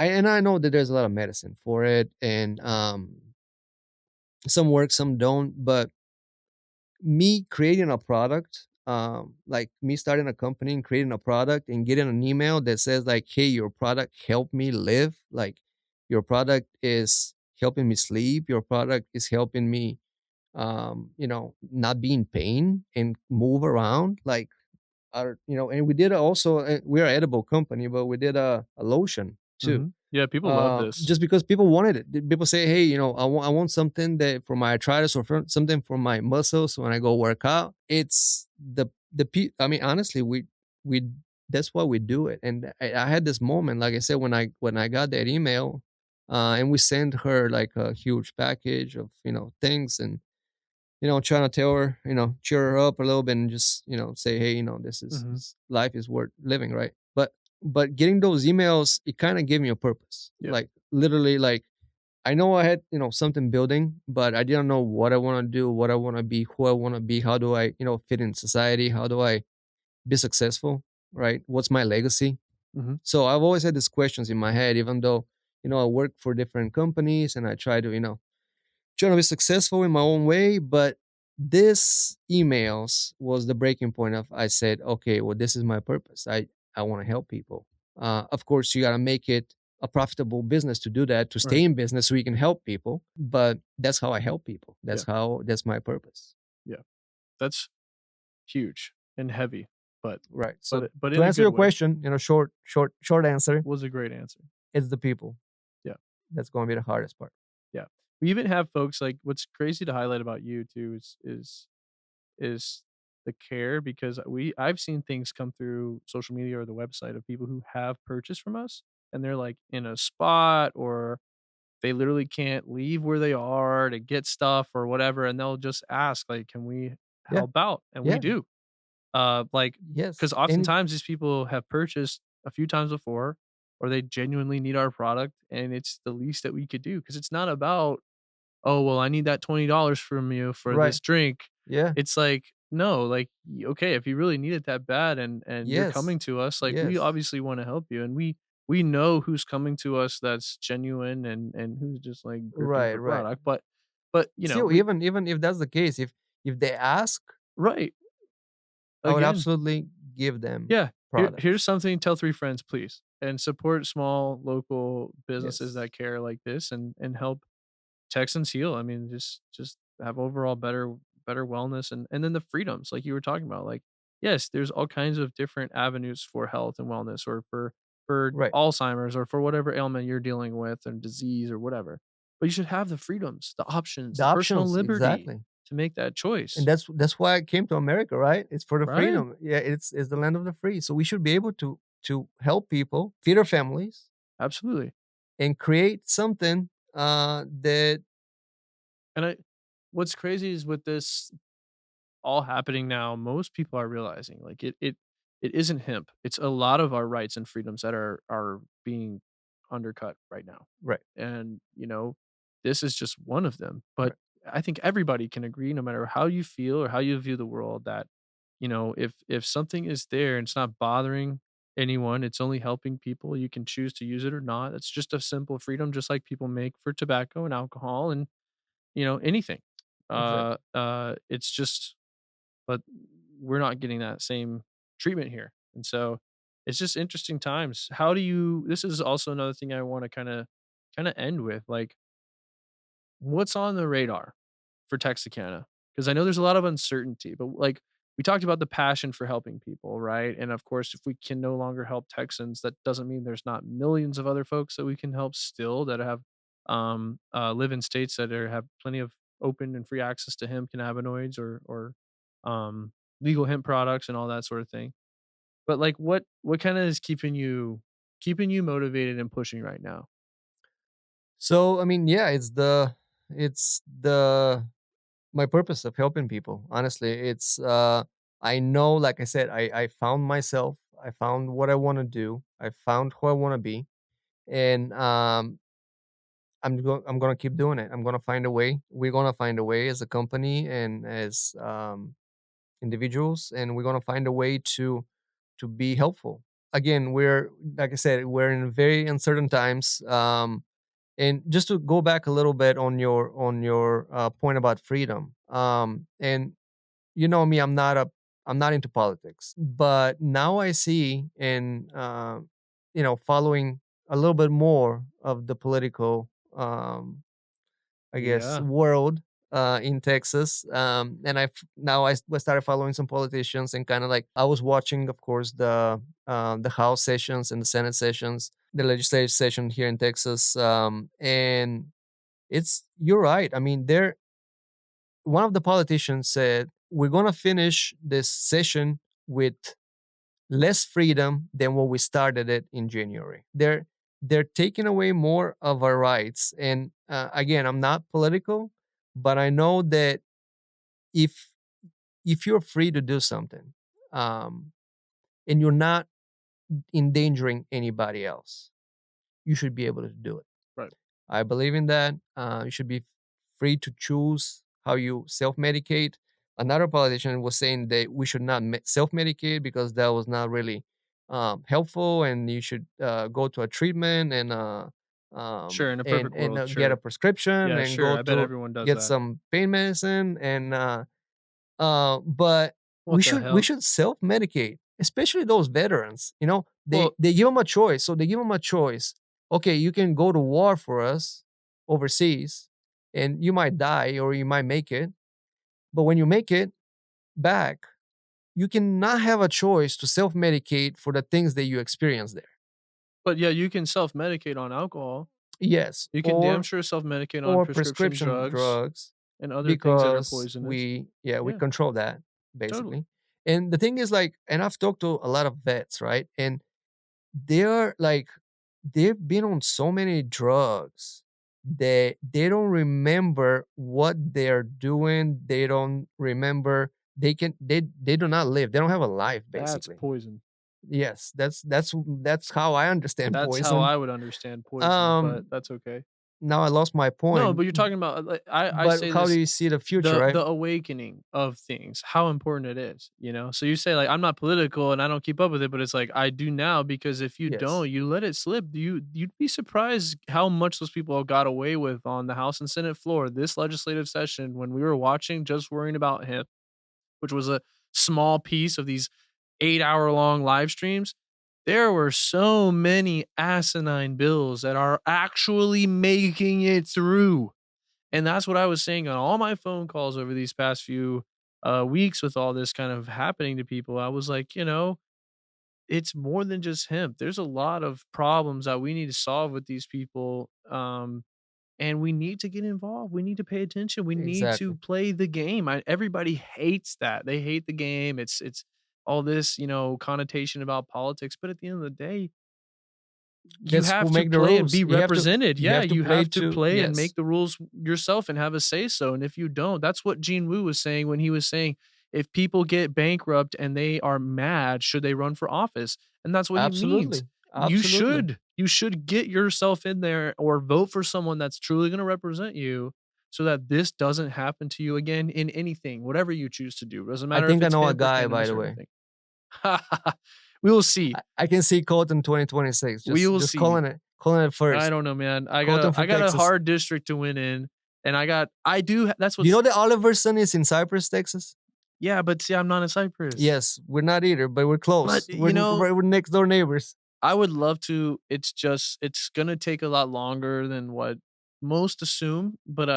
I know that there's a lot of medicine for it, and some work, some don't. But me creating a product, like me starting a company and creating a product and getting an email that says like, "Hey, your product helped me live. Like, your product is helping me sleep. Your product is helping me, not be in pain and move around." Like, and we did also. We're an edible company, but we did a lotion too, Yeah, people love this. just because people wanted it. People say, "Hey, I want something that for my arthritis or for something for my muscles when I go work out." It's I mean, honestly, we that's why we do it. And I had this moment, like I said, when I got that email, and we sent her like a huge package of things, and trying to tell her, cheer her up a little bit and just, say, hey, Mhm. life is worth living, right? But getting those emails, it kind of gave me a purpose. Yeah. Like literally, like I know I had, something building, but I didn't know what I want to do, what I want to be, who I want to be, how do I, fit in society, how do I be successful, right? What's my legacy? Mhm. So I've always had these questions in my head, even though, I work for different companies and I try to, trying to be successful in my own way. But this emails was the breaking point of I said, okay, well, this is my purpose. I want to help people. Of course, you got to make it a profitable business to do that, to Right. stay in business so you can help people. But that's how I help people. Yeah. That's my purpose. Yeah. That's huge and heavy, but Right. but So but to in a answer good your way. question, short answer, Was a great answer. it's the people. Yeah. That's going to be the hardest part. Yeah. We even have folks like what's crazy to highlight about you too is the care because I've seen things come through social media or the website of people who have purchased from us and they're like in a spot or they literally can't leave where they are to get stuff or whatever and they'll just ask like can we Yeah. help out and we Yeah. do like because Yes. And oftentimes these people have purchased a few times before or they genuinely need our product and it's the least that we could do because it's not about oh well I need that $20 from you for right. this drink. Yeah. It's like no like okay if you really need it that bad and you're Yes. coming to us like we Yes. obviously want to help you and we know who's coming to us that's genuine and who's just like grifting Right. for Right. product but Still, we even if that's the case, if they ask, right I would again. absolutely give them Yeah. Here's products. something, tell 3 friends, please, and support small local businesses Yes. that care like this and help Texans heal. I mean, just have overall better wellness and then the freedoms like you were talking about. Like, yes, there's all kinds of different avenues for health and wellness or for Right. Alzheimer's or for whatever ailment you're dealing with and disease or whatever. But you should have the freedoms, the options, The the personal options, liberty exactly. to make that And choice, that's why I came to America, right? It's for the right? freedom. Yeah, it's the land of the free. So we should be able to help people, feed our families, Absolutely. and create something that And what's crazy is with this all happening now, most people are realizing like it isn't hemp. It's a lot of our rights and freedoms that are being undercut right now. right, And this is just one of them. But right, I think everybody can agree, no matter how you feel or how you view the world, that if something is there and it's not bothering anyone, it's only helping people. You can choose to use it or not. It's just a simple freedom, just like people make for tobacco and alcohol and anything. exactly. It's just but we're not getting that same treatment here. And so it's just interesting times. How do you this is also another thing I want to kind of end with. Like what's on the radar for Texarkana? Because I know there's a lot of uncertainty, but like we talked about the passion for helping people, right? And of course, if we can no longer help Texans, that doesn't mean there's not millions of other folks that we can help still that have live in states that have plenty of open and free access to hemp cannabinoids or um legal hemp products and all that sort of thing. But like what kind of is keeping you motivated and pushing right now? So I mean, yeah, it's the my purpose of helping people. Honestly, it's I know, like I said, I found myself. I found what I want to do. I found who I want to be, and I'm gonna keep doing it. I'm gonna find a way. We're gonna find a way as a company and as individuals, and we're gonna find a way to be helpful. again, we're, like I said, we're in very uncertain times. And just to go back a little bit on your point about freedom, and you know me, I'm not into politics, but now I see, and following a little bit more of the political, I guess, Yeah. world in Texas. And now I started following some politicians, and kind of like I was watching, of course, the House sessions and the Senate sessions, the legislative session here in Texas. And you're right. I mean, one of the politicians said, we're going to finish this session with less freedom than what we started it in January. They're taking away more of our rights. And again, I'm not political, but I know that if if you're free to do something, um, and you're not endangering anybody else, you should be able to do it. Right. I believe in that. You should be free to choose how you self medicate. Another politician was saying that we should not self medicate because that was not really helpful, and you should go to a treatment and Sure. In a perfect world. get a Sure. prescription Yeah. and Sure. go I bet to everyone does get that. some pain medicine. And but What the we hell? should self medicate, especially those veterans. Well- They give them a choice. So they give them a choice. Okay, you can go to war for us overseas, and you might die or you might make it. But when you make it back, you cannot have a choice to self medicate for the things that you experience there. But yeah, you can self medicate on alcohol. Yes, You can damn sure self medicate on or prescription drugs and and other things that are because poisonous. we Yeah. control that basically. Totally. And the thing is, like, and I've talked to a lot of vets, right? And they're like, they've been on so many drugs that they don't remember what they're doing. They don't remember. They do not live. They don't have a life, That's basically. poison. Yes, that's how I understand That's poison. how I would understand poison, but that's okay. Now I lost my point. No, but you're talking about like I but say how this, do you see the future, right? the awakening of things, how important it is, you know? So you say like I'm not political and I don't keep up with it, but it's like I do now because if you Yes. don't, you let it slip. You'd be surprised how much those people got away with on the House and Senate floor this legislative session when we were watching, just worrying about him, which was a small piece of these 8-hour long live streams. There were so many asinine bills that are actually making it through. And that's what I was saying on all my phone calls over these past few weeks with all this kind of happening to people. I was like, it's more than just hemp. There's a lot of problems that we need to solve with these people. And we need to get involved. We need to pay attention. We need to Exactly. play the game. Everybody hates that. They hate the game. It's all this, connotation about politics. But at the end of the day, you That's who have to make the play and rules. be You have to- represented. you Yeah, have to you play have to to- play and yes. make the rules yourself and have a say so. And if you don't, that's what Gene Wu was saying when he was saying, if people get bankrupt and they are mad, should they run for office? And that's what he means. Absolutely. You should get yourself in there or vote for someone that's truly going to represent you so that this doesn't happen to you again in anything, whatever you choose to do. Doesn't matter think if I it's know a hemp or guy, by cannabis the or way. anything. We will see. I can see Colton 2026. We will just see. calling it first. I don't know, man. I Colton for got a Texas. hard district to win in, and that's what. Do you know that Oliver's son is in Cypress, Texas? Yeah, but see, I'm not in Cyprus. Yes, we're not either, but we're close. But, we're next door neighbors. I would love to. It's gonna take a lot longer than what most assume, but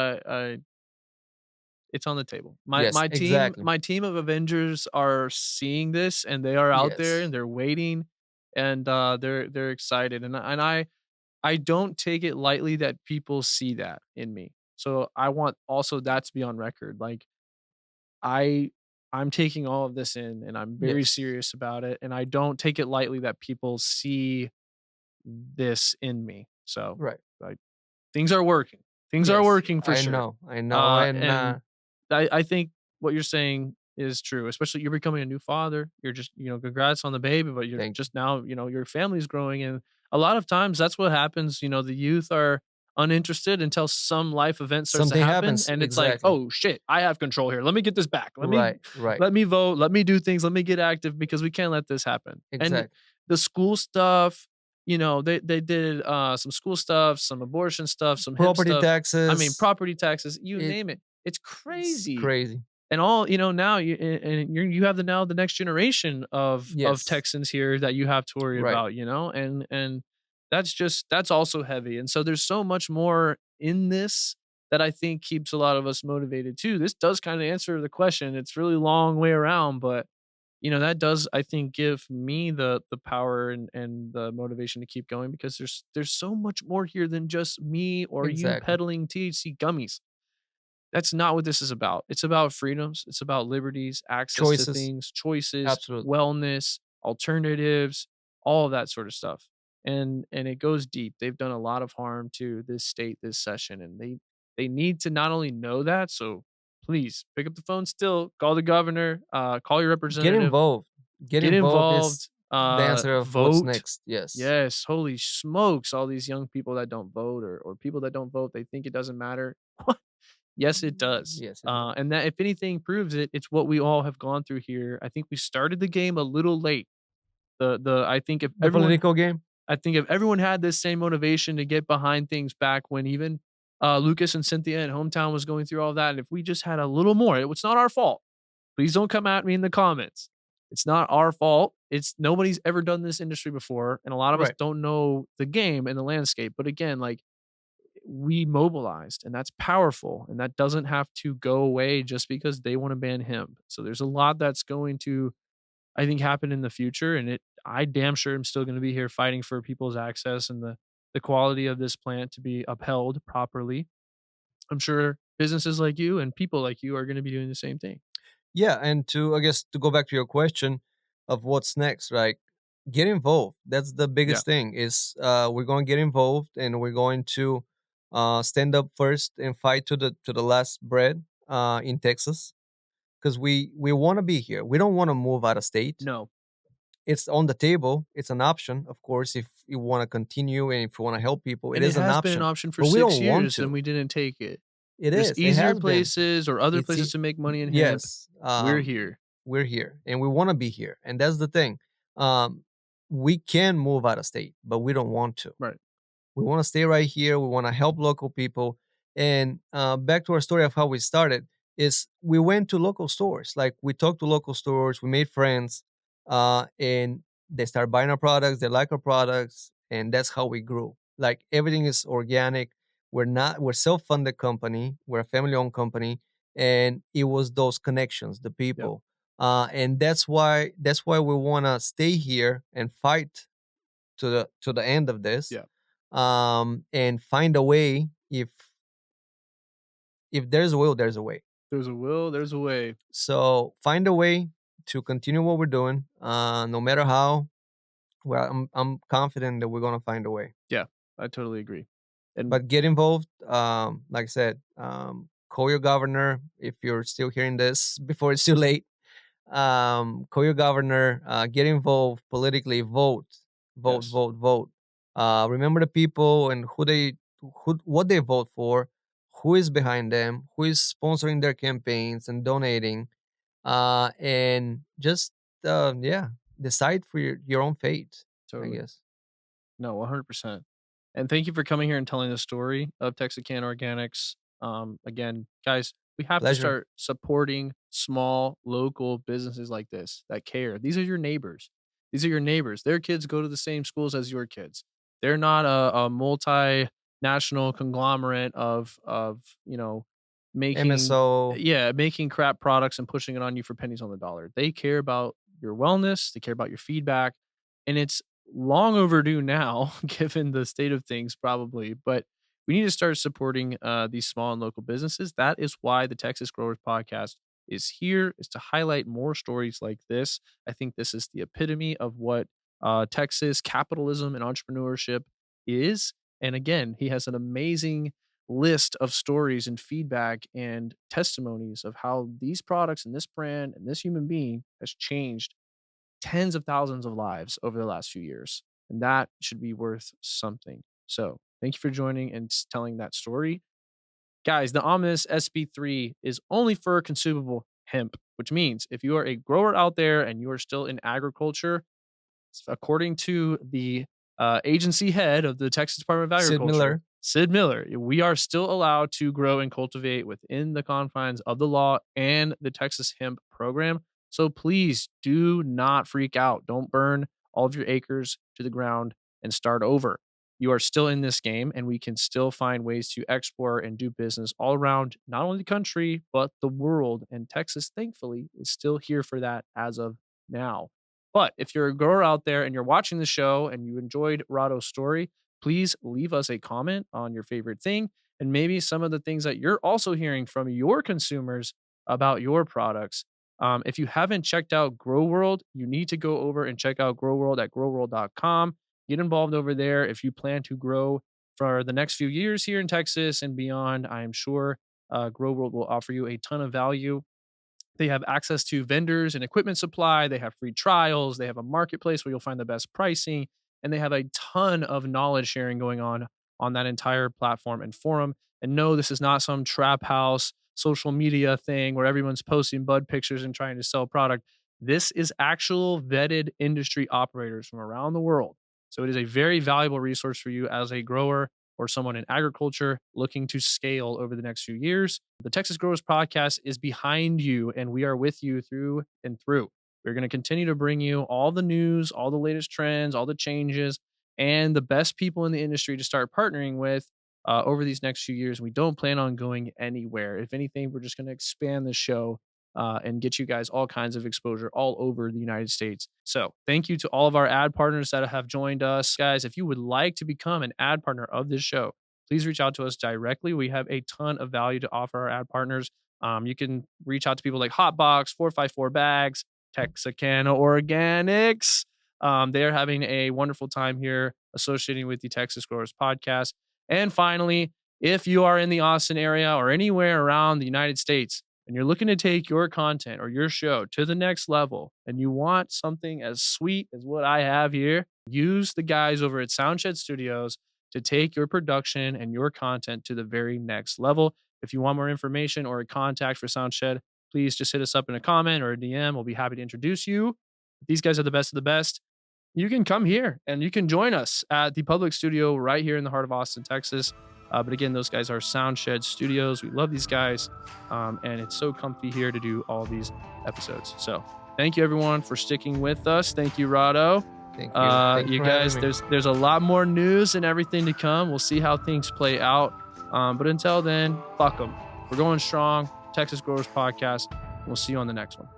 it's on the table. Yes, exactly. My team of Avengers are seeing this, and they are out there, Yes. and they're waiting, and they're excited, and I don't take it lightly that people see that in me. So I want also that to be on record. Like I'm taking all of this in, and I'm very Yes. serious about it, and I don't take it lightly that people see this in me. So Right. like things are working. Things are Yes, working for sure. I know. And I think what you're saying is true, especially you're becoming a new father. You're just, congrats on the baby, but you're Thank just now, your family's growing. And a lot of times that's what happens. The youth are uninterested until some life event starts Something to happen. happens, And it's exactly. like, oh shit, I have control here. Let me get this back. right. Let me vote. Let me do things. Let me get active because we can't let this happen. Exactly. the school stuff, they did some school stuff, some abortion stuff, some hemp Property stuff. I mean, taxes. property taxes, you It, name it. It's it's crazy. crazy. And all, now you have the next generation of Yes. Texans here that you have to worry Right. about, and that's also heavy. And so there's so much more in this that I think keeps a lot of us motivated too. This does kind of answer the question. It's really long way around, but that does, I think, give me the power and the motivation to keep going, because there's so much more here than just me or you Exactly. peddling THC gummies. That's not what this is about. It's about freedoms. It's about liberties, access to Choices. things, choices, Absolutely. wellness, alternatives, all of that sort of stuff. And it goes deep. They've done a lot of harm to this state this session, and they need to not only know that. So please pick up the phone still, call the governor, call your Get representative, involved. Get get involved is involved, the answer of what's vote. next. Yes. Yes, holy smokes, all these young people that don't vote, or people that don't vote, they think it doesn't matter. Yes, it does. Yes, it does. And that, if anything proves it, it's what we all have gone through here. I think we started the game a little late. The I think if The everyone political game. I think if everyone had this same motivation to get behind things back when even Lucas and Cynthia and Hometown was going through all that, and if we just had a little more, it's not our fault. Please don't come at me in the comments. It's not our fault. It's nobody's ever done this industry before, and a lot of us Right. don't know the game and the landscape. But again, like, we mobilized, and that's powerful, and that doesn't have to go away just because they want to ban hemp. So there's a lot that's going to, I think, happen in the future, and I damn sure am still going to be here fighting for people's access and the quality of this plant to be upheld properly. I'm sure businesses like you and people like you are going to be doing the same thing. Yeah, and I guess to go back to your question of what's next, right? Get involved. That's the Yeah. biggest thing. Is we're going to get involved, and we're going to stand up first and fight to the last breath in Texas, because we want to be here. We don't want to move out of state. No, It's on the table. It's an option, of course, if you want to continue and if you want to help people. It and it is an has been an option, option for but we 6 don't want years, and to. we didn't take it. It There's is. It easier has been. places or other It's places to make money in hemp. yes. We're here. We're here, and we want to be here, and that's the thing. We can move out of state, but we don't want to. Right. We want to stay right here. We want to help local people. And back to our story of how we started is we went to local stores. Like, we talked to local stores, we made friends, and they start buying our products. They like our products, and that's how we grew. Like, everything is organic. We're self-funded company. We're a family-owned company, and it was those connections, the people, and that's why we want to stay here and fight to the end of this, Yeah. and find a way. If there's a will, there's a way. There's a will, there's a way. So find a way to continue what we're doing, no matter how. Well, I'm confident that we're gonna find a way. Yeah, I totally agree. And But get involved. Like I said, call your governor if you're still hearing this before it's too late. Call your governor. Get involved politically. Vote. Vote. Yes. Vote. Vote. Remember the people and what they vote for, who is behind them, who is sponsoring their campaigns and donating, and just decide for your own fate. Totally. I guess. No, 100%. And thank you for coming here and telling the story of TexaKana Organics. Again, guys, we have to Pleasure. start supporting small local businesses like this that care. These are your neighbors. These are your neighbors. Their kids go to the same schools as your kids. They're not a multinational conglomerate of making MSO. making crap products and pushing it on you for pennies on the dollar. They care about your wellness. They care about your feedback, and it's long overdue now, given the state of things, probably. But we need to start supporting these small and local businesses. That is why the Texas Growers Podcast is here, is to highlight more stories like this. I think this is the epitome of what Texas capitalism and entrepreneurship is. And again, he has an amazing list of stories and feedback and testimonies of how these products and this brand and this human being has changed tens of thousands of lives over the last few years. And that should be worth something. So thank you for joining and telling that story. Guys, the ominous SB3 is only for consumable hemp, which means if you are a grower out there and you are still in agriculture, according to the agency head of the Texas Department of Agriculture, Sid Miller, we are still allowed to grow and cultivate within the confines of the law and the Texas hemp program. So please do not freak out. Don't burn all of your acres to the ground and start over. You are still in this game, and we can still find ways to export and do business all around not only the country, but the world. And Texas, thankfully, is still here for that as of now. But if you're a grower out there and you're watching the show and you enjoyed Rado's story, please leave us a comment on your favorite thing and maybe some of the things that you're also hearing from your consumers about your products. If you haven't checked out Grow World, you need to go over and check out Grow World at growworld.com. Get involved over there if you plan to grow for the next few years here in Texas and beyond. I am sure Grow World will offer you a ton of value. They have access to vendors and equipment supply. They have free trials. They have a marketplace where you'll find the best pricing. And they have a ton of knowledge sharing going on that entire platform and forum. And no, this is not some trap house social media thing where everyone's posting bud pictures and trying to sell product. This is actual vetted industry operators from around the world. So it is a very valuable resource for you as a grower or someone in agriculture looking to scale over the next few years. The Texas Growers Podcast is behind you, and we are with you through and through. We're going to continue to bring you all the news, all the latest trends, all the changes, and the best people in the industry to start partnering with over these next few years. We don't plan on going anywhere. If anything, we're just going to expand the show and get you guys all kinds of exposure all over the United States. So thank you to all of our ad partners that have joined us. Guys, if you would like to become an ad partner of this show, please reach out to us directly. We have a ton of value to offer our ad partners. You can reach out to people like Hotbox, 454 Bags, TexaKana Organics. They are having a wonderful time here associating with the Texas Growers Podcast. And finally, if you are in the Austin area or anywhere around the United States, and you're looking to take your content or your show to the next level, and you want something as sweet as what I have here, use the guys over at Soundshed Studios to take your production and your content to the very next level. If you want more information or a contact for Soundshed, please just hit us up in a comment or a DM. We'll be happy to introduce you. These guys are the best of the best. You can come here and you can join us at the public studio right here in the heart of Austin, Texas. But again, those guys are Soundshed Studios. We love these guys. And it's so comfy here to do all these episodes. So thank you, everyone, for sticking with us. Thank you, Rado. Thank you. You guys, there's a lot more news and everything to come. We'll see how things play out. But until then, fuck them. We're going strong. Texas Growers Podcast. We'll see you on the next one.